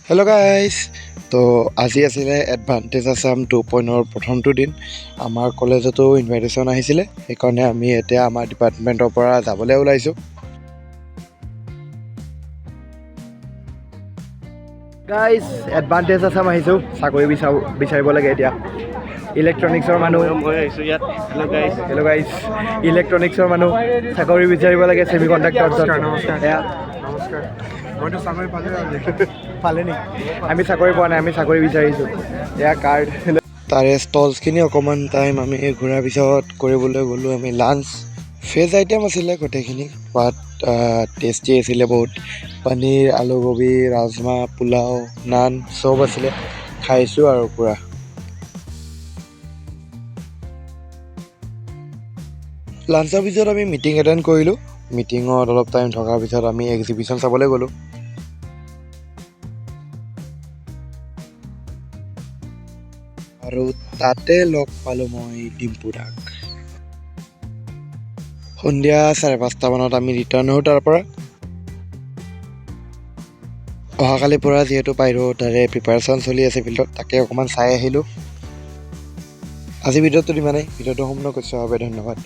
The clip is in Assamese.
Hello' guys. তো আজি আছিলে এডভান্টেজ আছাম 2.0 প্ৰথমটো দিন। আমাৰ কলেজতো ইনভাইটেশ্যন আহিছিলে, সেইকাৰণে আমি এতিয়া আমাৰ ডিপাৰ্টমেণ্টৰ পৰা যাবলৈ ওলাইছোঁ। গাইজ, এডভান্টেজ আছাম আহিছোঁ, চাকৰি বিচাৰিব লাগে এতিয়া। ইলেক্ট্ৰনিক্সৰ মানুহ মই আহিছোঁ ইয়াত। হেল্ল' গাইজ, ইলেক্ট্ৰনিক্সৰ মানুহ চাকৰি বিচাৰিব লাগে ছেমি কণ্ডাক্টৰ। নমস্কাৰ। মইতো চাকৰি পালে নেকি? আমি চাকৰি পোৱা নাই, আমি চাকৰি বিচাৰিছোঁ। এয়া কাৰ্ড। তাৰে ষ্টলছখিনি অকণমান টাইম আমি ঘূৰাৰ পিছত কৰিবলৈ গ'লোঁ আমি লাঞ্চ। ভেজ আইটেম আছিলে গোটেইখিনি, সোৱাদ টেষ্টি আছিলে বহুত। পনীৰ, আলু গোবি, ৰাজমাহ, পোলাও, নান চব আছিলে। খাইছোঁ আৰু পূৰা। লাঞ্চৰ পিছত আমি মিটিং এটেণ্ড কৰিলোঁ। মিটিঙত অলপ টাইম থকাৰ পিছত আমি এক্সিবিশ্যন চাবলৈ গ'লোঁ। আৰু তাতে লগ পালোঁ মই ডিম্পু দাক। সন্ধিয়া 5:30 মানত আমি ৰিটাৰ্ণ হওঁ তাৰ পৰা। অহাকালিৰ পৰা যিহেতু পাইৰো তাৰে প্ৰিপাৰেশ্যন চলি আছে ফিল্ডত, তাকে অকণমান চাই আহিলোঁ। আজি ভিডিঅ'টো ইমানেই। ভিডিঅ'টো সম্পূৰ্ণ কৰিছোঁ বাবে ধন্যবাদ।